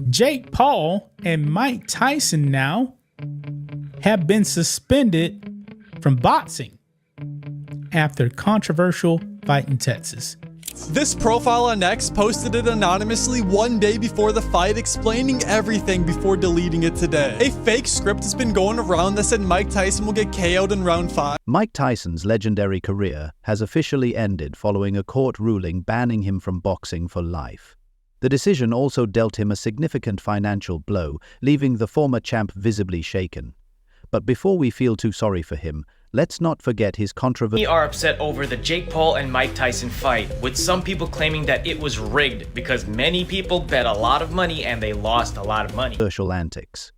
Jake Paul and Mike Tyson now have been suspended from boxing after controversial fight in Texas. This profile on X posted it anonymously one day before the fight, explaining everything before deleting it today. A fake script has been going around that said Mike Tyson will get KO'd in round 5. Mike Tyson's legendary career has officially ended following a court ruling banning him from boxing for life. The decision also dealt him a significant financial blow, leaving the former champ visibly shaken. But before we feel too sorry for him, let's not forget his controversy. We are upset over the Jake Paul and Mike Tyson fight, with some people claiming that it was rigged because many people bet a lot of money and they lost a lot of money. Controversial antics.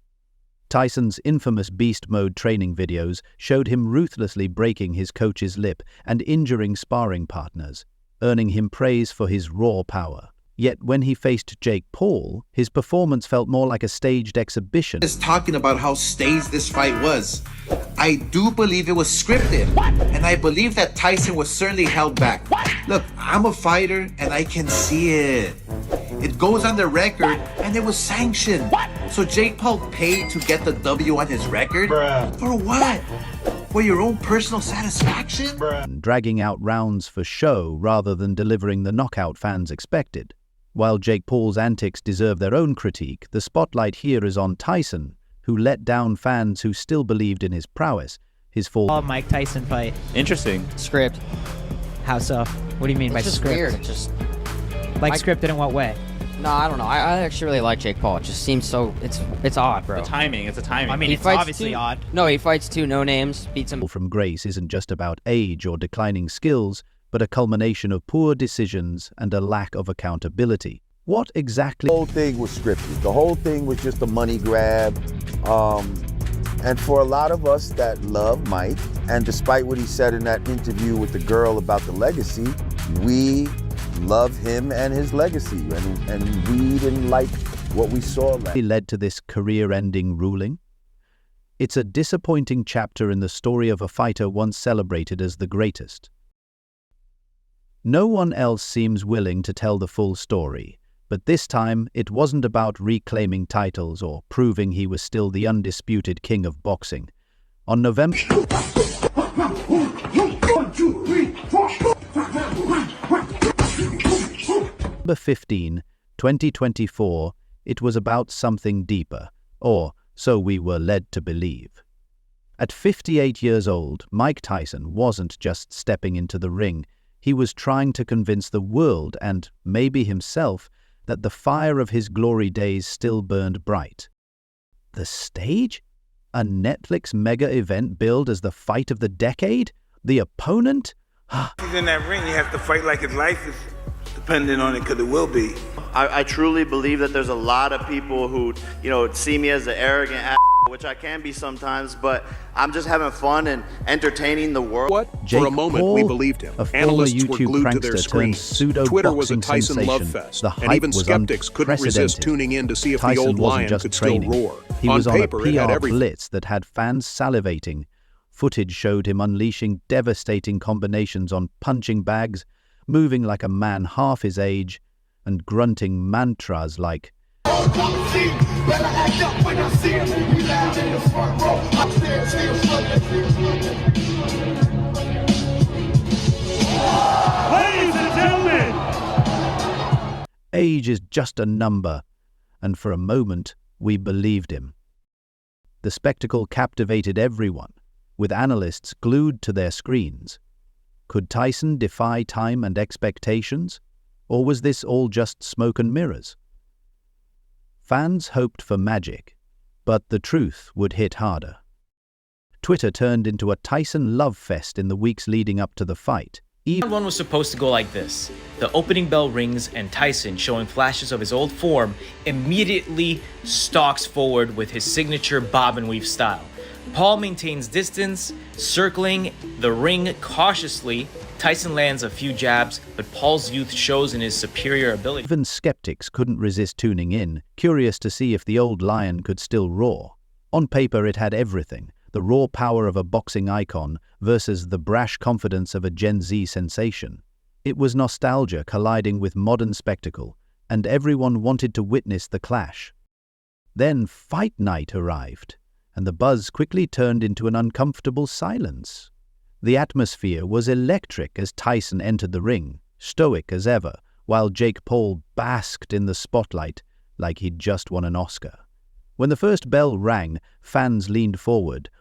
Tyson's infamous beast mode training videos showed him ruthlessly breaking his coach's lip and injuring sparring partners, earning him praise for his raw power. Yet when he faced Jake Paul, his performance felt more like a staged exhibition. Is talking about how staged this fight was. I do believe it was scripted. And I believe that Tyson was certainly held back. Look, I'm a fighter and I can see it. It goes on the record and it was sanctioned. So Jake Paul paid to get the W on his record? For what? For your own personal satisfaction? Dragging out rounds for show rather than delivering the knockout fans expected. While Jake Paul's antics deserve their own critique, the spotlight here is on Tyson, who let down fans who still believed in his prowess. His fall. Mike Tyson fight. Interesting. Script. How so? What do you mean by It's just script? weird. It's just Like scripted in what way? no, I don't know. I actually really like Jake Paul. It just seems so. It's odd, bro. The timing. It's a timing. I mean, He it's fights obviously two- odd. No, he fights two no names, beats him. From grace isn't just about age or declining skills, but a culmination of poor decisions and a lack of accountability. What exactly? The whole thing was scripted. The whole thing was just a money grab. And for a lot of us that love Mike, and despite what he said in that interview with the girl about the legacy, we love him and his legacy, and we didn't like what we saw led to this career-ending ruling? It's a disappointing chapter in the story of a fighter once celebrated as the greatest. No one else seems willing to tell the full story, but this time it wasn't about reclaiming titles or proving he was still the undisputed king of boxing. On November 15, 2024, it was about something deeper, or so we were led to believe. At 58 years old, Mike Tyson wasn't just stepping into the ring. He was trying to convince the world, and maybe himself, that the fire of his glory days still burned bright. The stage? A Netflix mega event billed as the fight of the decade? The opponent? He's in that ring, you have to fight like his life is dependent on it, because it will be. I truly believe that there's a lot of people who, see me as an arrogant ass, which I can be sometimes, but I'm just having fun and entertaining the world. For a moment, we believed him. Analysts were glued to their screens. Twitter was a Tyson love fest, and even skeptics couldn't resist tuning in to see if the old lion could still roar. He was on a paper, it had PR everything. blitz that had fans salivating. Footage showed him unleashing devastating combinations on punching bags, moving like a man half his age, and grunting mantras like, Ladies and gentlemen! Age is just a number, and for a moment, we believed him. The spectacle captivated everyone, with analysts glued to their screens. Could Tyson defy time and expectations, or was this all just smoke and mirrors? Fans hoped for magic, but the truth would hit harder. Twitter turned into a Tyson love fest in the weeks leading up to the fight. Round one was supposed to go like this. The opening bell rings and Tyson, showing flashes of his old form, immediately stalks forward with his signature bob and weave style. Paul maintains distance, circling the ring cautiously. Tyson lands a few jabs, but Paul's youth shows in his superior ability. Even skeptics couldn't resist tuning in, curious to see if the old lion could still roar. On paper, it had everything: the raw power of a boxing icon versus the brash confidence of a Gen Z sensation. It was nostalgia colliding with modern spectacle, and everyone wanted to witness the clash. Then fight night arrived, and the buzz quickly turned into an uncomfortable silence. The atmosphere was electric as Tyson entered the ring, stoic as ever, while Jake Paul basked in the spotlight like he'd just won an Oscar. When the first bell rang, fans leaned forward,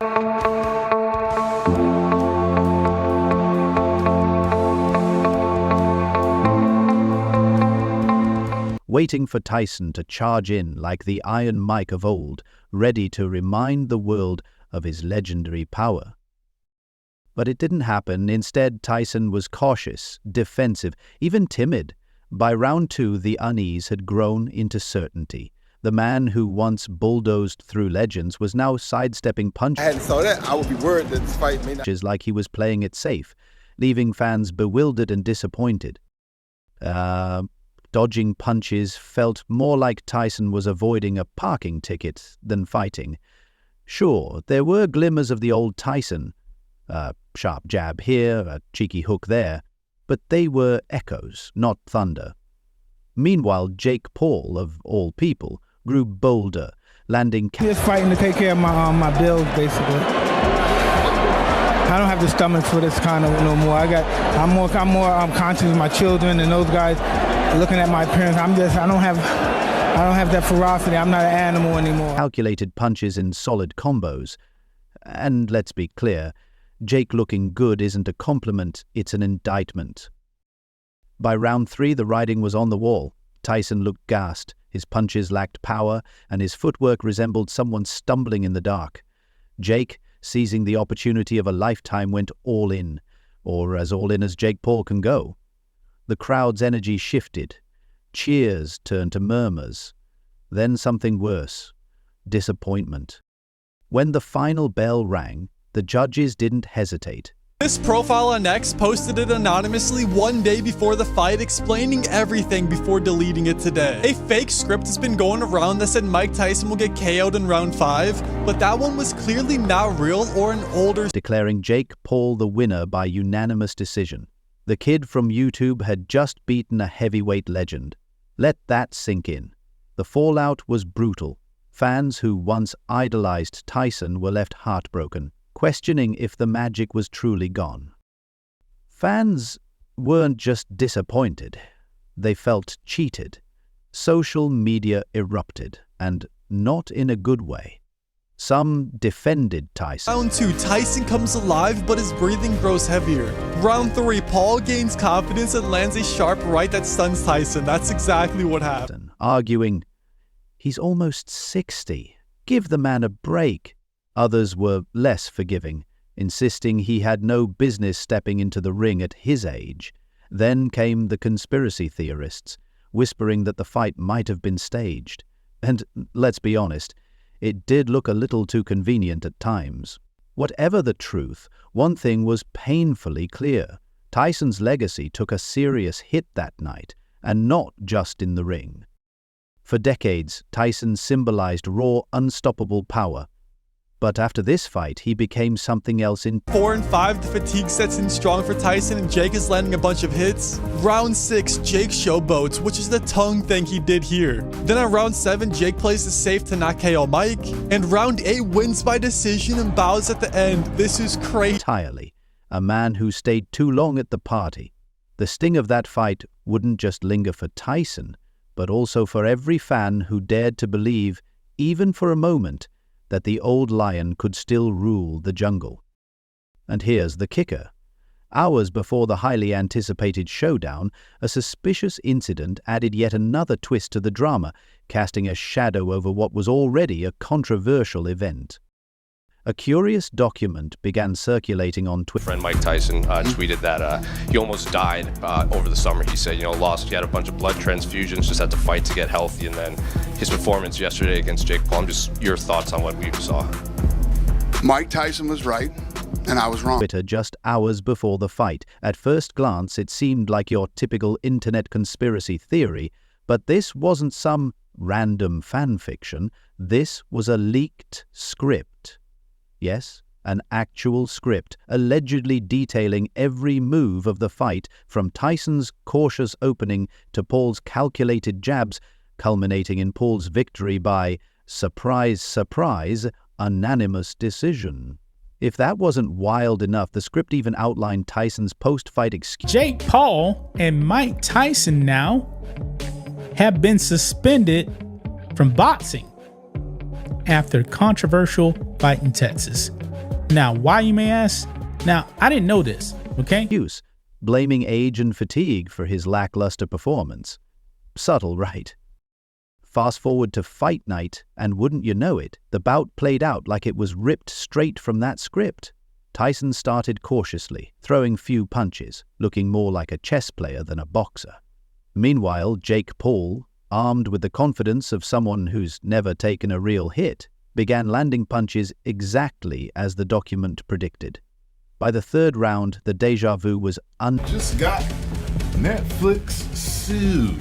waiting for Tyson to charge in like the Iron Mike of old, ready to remind the world of his legendary power. But it didn't happen. Instead, Tyson was cautious, defensive, even timid. By round 2, the unease had grown into certainty. The man who once bulldozed through legends was now sidestepping punches. I hadn't saw that. I would be worried that this fight may not. Like he was playing it safe, leaving fans bewildered and disappointed. Dodging punches felt more like Tyson was avoiding a parking ticket than fighting. Sure, there were glimmers of the old Tyson, a sharp jab here, a cheeky hook there, but they were echoes, not thunder. Meanwhile, Jake Paul, of all people, grew bolder, landing... Just fighting to take care of my bills, basically. I don't have the stomach for this kind of no more. I'm more conscious of my children and those guys looking at my parents. I don't have that ferocity. I'm not an animal anymore. Calculated punches in solid combos. And let's be clear, Jake looking good isn't a compliment, it's an indictment. By round 3, the writing was on the wall. Tyson looked gassed, his punches lacked power, and his footwork resembled someone stumbling in the dark. Jake, seizing the opportunity of a lifetime, went all in, or as all in as Jake Paul can go. The crowd's energy shifted. Cheers turned to murmurs. Then something worse. Disappointment. When the final bell rang, the judges didn't hesitate. This profile on X posted it anonymously one day before the fight, explaining everything before deleting it today. A fake script has been going around that said Mike Tyson will get KO'd in round 5, but that one was clearly not real or an older... Declaring Jake Paul the winner by unanimous decision. The kid from YouTube had just beaten a heavyweight legend. Let that sink in. The fallout was brutal. Fans who once idolized Tyson were left heartbroken, questioning if the magic was truly gone. Fans weren't just disappointed. They felt cheated. Social media erupted, and not in a good way. Some defended Tyson. Round 2, Tyson comes alive, but his breathing grows heavier. Round 3, Paul gains confidence and lands a sharp right that stuns Tyson. That's exactly what happened. Arguing, he's almost 60. Give the man a break. Others were less forgiving, insisting he had no business stepping into the ring at his age. Then came the conspiracy theorists, whispering that the fight might have been staged. And let's be honest, it did look a little too convenient at times. Whatever the truth, one thing was painfully clear. Tyson's legacy took a serious hit that night, and not just in the ring. For decades, Tyson symbolized raw, unstoppable power. But after this fight, he became something else in 4 and 5, the fatigue sets in strong for Tyson and Jake is landing a bunch of hits. Round 6, Jake showboats, which is the tongue thing he did here. Then on round 7, Jake plays it safe to not KO Mike. And round 8 wins by decision and bows at the end. This is crazy. Entirely. A man who stayed too long at the party. The sting of that fight wouldn't just linger for Tyson, but also for every fan who dared to believe, even for a moment, that the old lion could still rule the jungle. And here's the kicker. Hours before the highly anticipated showdown, a suspicious incident added yet another twist to the drama, casting a shadow over what was already a controversial event. A curious document began circulating on Twitter. Friend Mike Tyson tweeted that he almost died over the summer. He said, he had a bunch of blood transfusions, just had to fight to get healthy, and then his performance yesterday against Jake Paul. Just your thoughts on what we saw. Mike Tyson was right, and I was wrong. Twitter just hours before the fight. At first glance, it seemed like your typical internet conspiracy theory, but this wasn't some random fan fiction. This was a leaked script. Yes, an actual script allegedly detailing every move of the fight, from Tyson's cautious opening to Paul's calculated jabs, culminating in Paul's victory by, surprise, surprise, unanimous decision. If that wasn't wild enough, the script even outlined Tyson's post-fight excuse. Jake Paul and Mike Tyson now have been suspended from boxing after controversial fight in Texas. Now, why, you may ask? Now, I didn't know this, okay? Blaming age and fatigue for his lackluster performance. Subtle, right? Fast forward to fight night, and wouldn't you know it, the bout played out like it was ripped straight from that script. Tyson started cautiously, throwing few punches, looking more like a chess player than a boxer. Meanwhile, Jake Paul, armed with the confidence of someone who's never taken a real hit, began landing punches exactly as the document predicted. By the third round, the deja vu was Just got Netflix sued.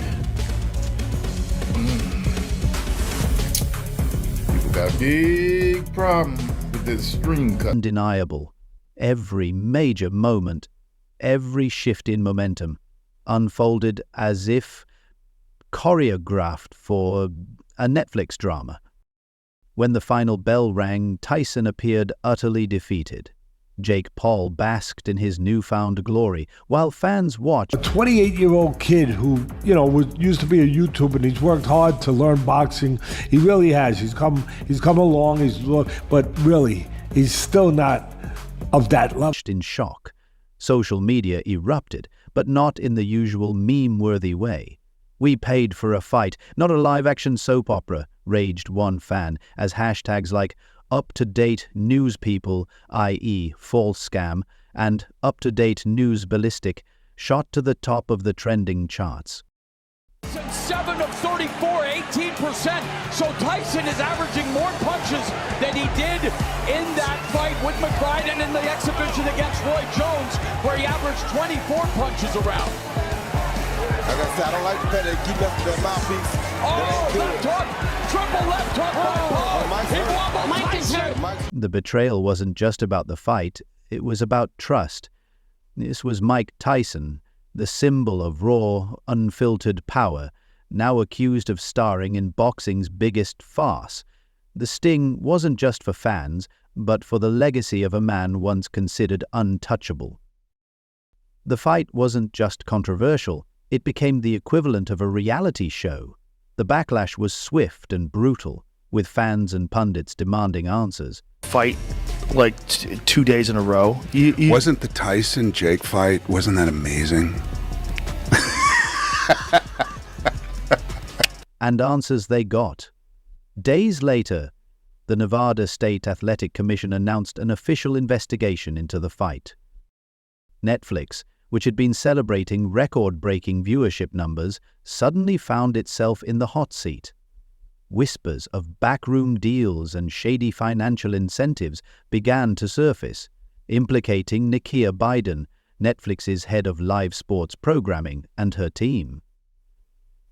People got a big problem with this stream cut. Undeniable. Every major moment, every shift in momentum, unfolded as if choreographed for a Netflix drama. When the final bell rang, Tyson appeared utterly defeated. Jake Paul basked in his newfound glory, while fans watched. A 28-year-old kid who, used to be a YouTuber, and he's worked hard to learn boxing. He really has. He's come along, but really, he's still not of that level. In shock. Social media erupted, but not in the usual meme-worthy way. "We paid for a fight, not a live-action soap opera," raged one fan, as hashtags like up-to-date news people, i.e. false scam, and up-to-date news ballistic shot to the top of the trending charts. 7 of 34, 18%. So Tyson is averaging more punches than he did in that fight with McBride and in the exhibition against Roy Jones, where he averaged 24 punches around. Like I said, I don't like the fact that keep left that mouthpiece. Oh, left hook! Triple left hook by Paul! He wobbled Tyson! The betrayal wasn't just about the fight, it was about trust. This was Mike Tyson, the symbol of raw, unfiltered power, now accused of starring in boxing's biggest farce. The sting wasn't just for fans, but for the legacy of a man once considered untouchable. The fight wasn't just controversial, it became the equivalent of a reality show. The backlash was swift and brutal, with fans and pundits demanding answers. Fight like 2 days in a row. Wasn't the Tyson-Jake fight, wasn't that amazing? And answers they got. Days later, the Nevada State Athletic Commission announced an official investigation into the fight. Netflix, which had been celebrating record-breaking viewership numbers, suddenly found itself in the hot seat. Whispers of backroom deals and shady financial incentives began to surface, implicating Nakia Biden, Netflix's head of live sports programming, and her team.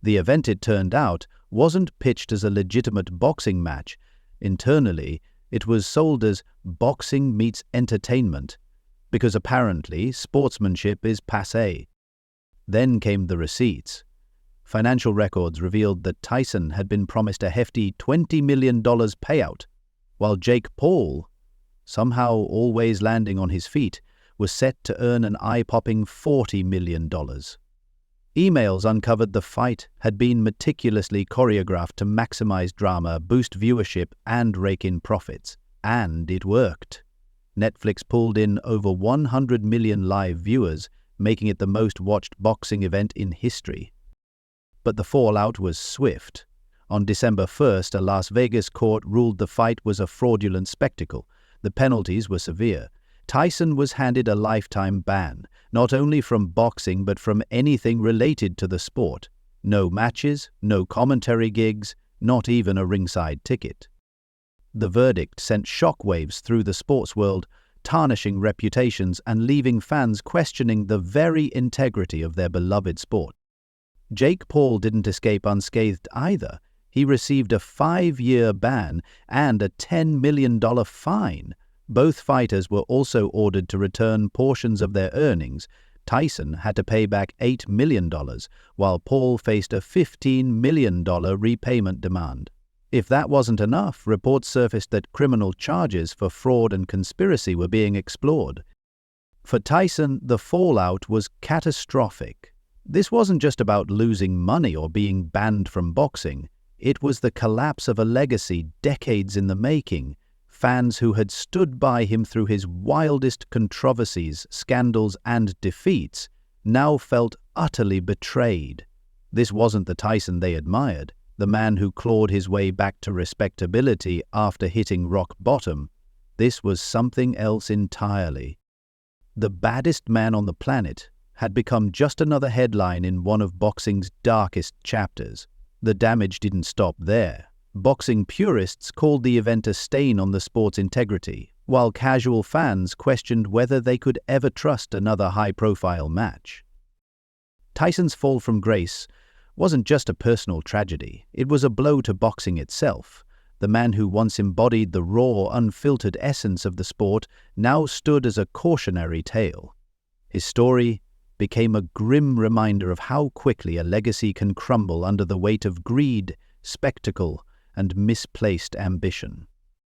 The event, it turned out, wasn't pitched as a legitimate boxing match. Internally, it was sold as boxing meets entertainment, because apparently sportsmanship is passé. Then came the receipts. Financial records revealed that Tyson had been promised a hefty $20 million payout, while Jake Paul, somehow always landing on his feet, was set to earn an eye-popping $40 million. Emails uncovered the fight had been meticulously choreographed to maximize drama, boost viewership, and rake in profits. And it worked. Netflix pulled in over 100 million live viewers, making it the most-watched boxing event in history. But the fallout was swift. On December 1st, a Las Vegas court ruled the fight was a fraudulent spectacle. The penalties were severe. Tyson was handed a lifetime ban, not only from boxing but from anything related to the sport. No matches, no commentary gigs, not even a ringside ticket. The verdict sent shockwaves through the sports world, tarnishing reputations and leaving fans questioning the very integrity of their beloved sport. Jake Paul didn't escape unscathed either. He received a 5-year ban and a $10 million fine, Both fighters were also ordered to return portions of their earnings. Tyson had to pay back $8 million, while Paul faced a $15 million repayment demand. If that wasn't enough, reports surfaced that criminal charges for fraud and conspiracy were being explored. For Tyson, the fallout was catastrophic. This wasn't just about losing money or being banned from boxing. It was the collapse of a legacy decades in the making. Fans who had stood by him through his wildest controversies, scandals, and defeats now felt utterly betrayed. This wasn't the Tyson they admired, the man who clawed his way back to respectability after hitting rock bottom. This was something else entirely. The baddest man on the planet had become just another headline in one of boxing's darkest chapters. The damage didn't stop there. Boxing purists called the event a stain on the sport's integrity, while casual fans questioned whether they could ever trust another high-profile match. Tyson's fall from grace wasn't just a personal tragedy, it was a blow to boxing itself. The man who once embodied the raw, unfiltered essence of the sport now stood as a cautionary tale. His story became a grim reminder of how quickly a legacy can crumble under the weight of greed, spectacle, and misplaced ambition.